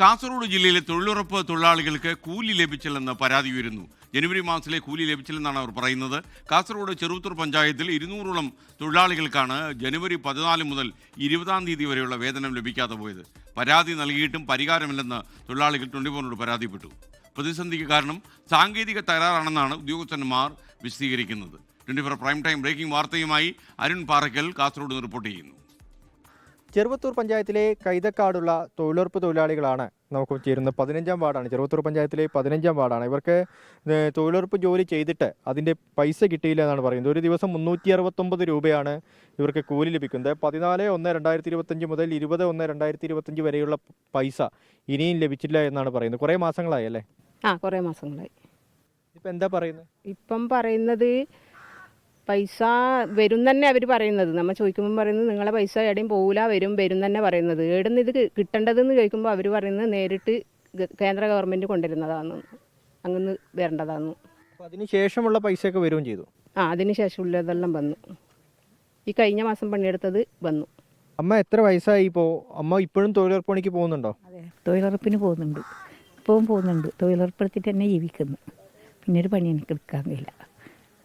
കാസർഗോഡ് ജില്ലയിലെ തൊഴിലുറപ്പ് തൊഴിലാളികൾക്ക് കൂലി ലഭിച്ചില്ലെന്ന് പരാതി ഉയരുന്നു. ജനുവരി മാസത്തിലെ കൂലി ലഭിച്ചില്ലെന്നാണ് അവർ പറയുന്നത്. കാസർഗോഡ് ചെറുവത്തൂർ പഞ്ചായത്തിൽ 200ഓളം തൊഴിലാളികൾക്കാണ് ജനുവരി 14 മുതൽ 20-ാം തീയതി വരെയുള്ള വേതനം ലഭിക്കാതെ പോയത്. പരാതി നൽകിയിട്ടും പരിഹാരമില്ലെന്ന് തൊഴിലാളികൾ 24നോട് പരാതിപ്പെട്ടു. പ്രതിസന്ധിക്ക് കാരണം സാങ്കേതിക തകരാറാണെന്നാണ് ഉദ്യോഗസ്ഥന്മാർ വിശദീകരിക്കുന്നത്. 24 പ്രൈം ടൈം ബ്രേക്കിംഗ് വാർത്തയുമായി അരുൺ പാറയ്ക്കൽ കാസർഗോഡ് നിന്ന് റിപ്പോർട്ട് ചെയ്യുന്നു. ചെറുവത്തൂർ പഞ്ചായത്തിലെ കൈതക്കാടുള്ള തൊഴിലുറപ്പ് തൊഴിലാളികളാണ് നമുക്ക് ചേരുന്നത്. 15-ാം വാർഡാണ്, ചെറുവത്തൂർ പഞ്ചായത്തിലെ 15-ാം വാർഡാണ്. ഇവർക്ക് തൊഴിലുറപ്പ് ജോലി ചെയ്തിട്ട് അതിൻ്റെ പൈസ കിട്ടിയില്ല എന്നാണ് പറയുന്നത്. ഒരു ദിവസം 369 രൂപയാണ് ഇവർക്ക് കൂലി ലഭിക്കുന്നത്. 14/1/2025 മുതൽ 20/1/2025 വരെയുള്ള പൈസ ഇനിയും ലഭിച്ചില്ല എന്നാണ് പറയുന്നത്. കുറേ മാസങ്ങളായി അല്ലേ? കുറേ മാസങ്ങളായി. ഇപ്പം എന്താ പറയുന്നത്? ഇപ്പം പറയുന്നത് പൈസ വരും തന്നെ അവർ പറയുന്നത്. നമ്മൾ ചോദിക്കുമ്പോൾ പറയുന്നത് നിങ്ങളെ പൈസ എവിടെയും പോകില്ല, വരും തന്നെ പറയുന്നത്. എവിടുന്ന് ഇത് കിട്ടേണ്ടതെന്ന് ചോദിക്കുമ്പോൾ അവർ പറയുന്നത് നേരിട്ട് കേന്ദ്ര ഗവൺമെൻറ് കൊണ്ടുവരുന്നതാണ്, അങ്ങനെ വരേണ്ടതാണ്. അപ്പോൾ അതിന് ശേഷമുള്ള പൈസയൊക്കെ വരികയും ചെയ്തു? അതിന് ശേഷമുള്ളതെല്ലാം വന്നു. ഈ കഴിഞ്ഞ മാസം പണിയെടുത്തത് വന്നു. അമ്മ എത്ര വയസ്സായി ഇപ്പോൾ? അമ്മ ഇപ്പോഴും തൊഴിലുറപ്പ് പണിക്ക് പോകുന്നുണ്ടോ? അതെ, തൊഴിലുറപ്പിന് പോകുന്നുണ്ട്. ഇപ്പോഴും പോകുന്നുണ്ട്. തൊഴിലുറപ്പെടുത്തിട്ട് തന്നെ ജീവിക്കുന്നു. പിന്നെ ഒരു പണി എനിക്ക് എടുക്കാൻ കഴിയില്ല.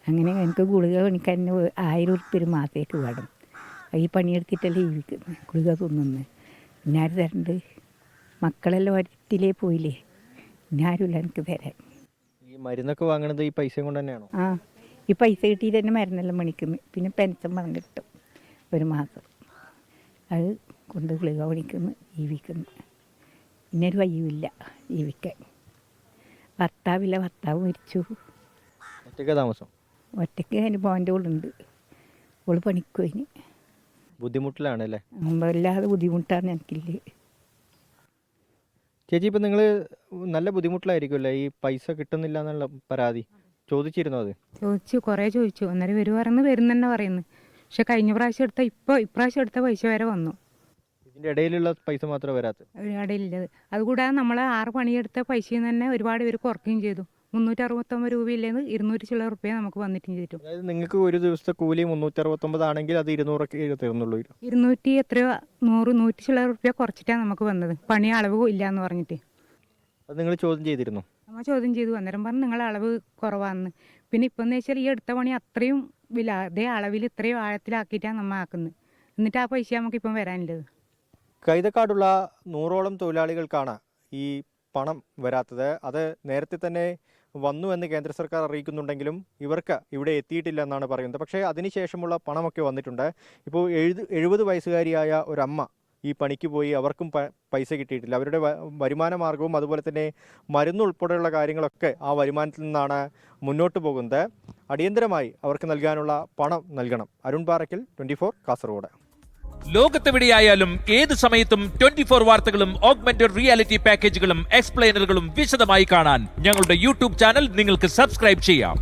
അങ്ങനെ എനിക്ക് ഗുളിക പണിക്ക് തന്നെ 1000 ഉറുപ്പ്യ ഒരു മാസത്തേക്ക് വേണം. ഈ പണിയെടുത്തിട്ടല്ലേ ജീവിക്കുന്നത്, ഗുളിക തിന്നുന്നു. പിന്നെ ആര് തരണ്ട്? മക്കളെല്ലാം ഒരത്തിലേ പോയില്ലേ, പിന്നെ ആരുമില്ല എനിക്ക് തരാൻ. ഈ മരുന്നൊക്കെ വാങ്ങണത് ഈ പൈസയും കൊണ്ട് തന്നെയാണോ? ഈ പൈസ കിട്ടിയിട്ട് തന്നെ മരുന്നെല്ലാം പണിക്കുന്നു. പിന്നെ പെൻഷൻ പണം കിട്ടും ഒരു മാസം. അത് കൊണ്ട് ഗുളിക പണിക്കുന്നു, ജീവിക്കുന്നു. പിന്നെ ഒരു വയ്യുമില്ല ജീവിക്കാൻ. ഭർത്താവില്ല, ഭർത്താവ് മരിച്ചു. ഒറ്റയ്ക്ക് താമസം? ഒറ്റയ്ക്ക് അനുഭവൻ്റെ ഉള്ളുണ്ട്. ഓള് പണിക്കുപോയിന്. ബുദ്ധിമുട്ടിലാണ് അല്ലേ? വല്ലാതെ ബുദ്ധിമുട്ടാണ് എനിക്കില്ല. ചേച്ചി, ഇപ്പം നിങ്ങൾ നല്ല ബുദ്ധിമുട്ടിലായിരിക്കുമല്ലേ? ഈ പൈസ കിട്ടുന്നില്ല എന്നുള്ള പരാതി ചോദിച്ചിരുന്നോ? അത് കുറേ ചോദിച്ചു. അന്നേരം വരും തന്നെ പറയുന്നു. പക്ഷെ കഴിഞ്ഞ പ്രാവശ്യം എടുത്ത ഇപ്രാവശ്യം എടുത്ത പൈസ വരെ വന്നു. ഇതിൻ്റെ ഇടയിലുള്ള പൈസ മാത്രമേ വരാത്തത്? ഇടയിലുള്ളത്. അതുകൂടാതെ നമ്മൾ 6 പണിയെടുത്ത പൈസയിൽ നിന്ന് തന്നെ ഒരുപാട് പേര് കുറയ്ക്കുകയും ചെയ്തു. 369 രൂപയില്ലെന്ന് 200 ചില റുപ്യ നമുക്ക് വന്നിട്ടും ചെയ്തു. അതായത് നിങ്ങൾക്ക് ഒരു ദിവസത്തെ കൂലി 369 ആണെങ്കിൽ അത് 200 തരുന്നുള്ളൂ. 200 എത്രയോ 100 ചില റുപ്യ കുറച്ചിട്ടാണ് നമുക്ക് വന്നത്, പണി അളവ് ഇല്ല എന്ന് പറഞ്ഞിട്ട്. അത് നിങ്ങൾ ചോദ്യം ചെയ്തിരുന്നു? നമ്മൾ ചോദ്യം ചെയ്തു. അന്നേരം പറഞ്ഞു നിങ്ങളെ അളവ് കുറവാണെന്ന്. പിന്നെ ഇപ്പം എന്ന് വെച്ചാൽ ഈ എടുത്ത പണി അത്രയും അതേ അളവിൽ ഇത്രയും ആഴത്തിലാക്കിയിട്ടാണ് നമ്മൾ ആക്കുന്നത്. എന്നിട്ട് ആ പൈസ നമുക്കിപ്പം വരാനുള്ളത്. കൈതക്കാടുള്ള 100ഓളം തൊഴിലാളികൾക്കാണ് ഈ പണം വരാത്തത്. അത് നേരത്തെ തന്നെ വന്നു എന്ന് കേന്ദ്ര സർക്കാർ അറിയിക്കുന്നുണ്ടെങ്കിലും ഇവർക്ക് ഇവിടെ എത്തിയിട്ടില്ല എന്നാണ് പറയുന്നത്. പക്ഷേ അതിനുശേഷമുള്ള പണമൊക്കെ വന്നിട്ടുണ്ട്. ഇപ്പോൾ 70 വയസ്സുകാരിയായ ഒരമ്മ ഈ പണിക്ക് പോയി, അവർക്കും പൈസ കിട്ടിയിട്ടില്ല. അവരുടെ വരുമാന മാർഗവും അതുപോലെ തന്നെ മരുന്നുൾപ്പെടെയുള്ള കാര്യങ്ങളൊക്കെ ആ വരുമാനത്തിൽ നിന്നാണ് മുന്നോട്ട് പോകുന്നത്. അടിയന്തരമായി അവർക്ക് നൽകാനുള്ള പണം നൽകണം. അരുൺ പാറയ്ക്കൽ, 24 കാസർഗോഡ്. ലോകത്തെവിടെയായാലും ഏത് സമയത്തും 24 വാർത്തകളും ഓഗ്മെന്റഡ് റിയാലിറ്റി പാക്കേജുകളും എക്സ്പ്ലെയിനറുകളും വിശദമായി കാണാൻ ഞങ്ങളുടെ യൂട്യൂബ് ചാനൽ നിങ്ങൾക്ക് സബ്സ്ക്രൈബ് ചെയ്യാം.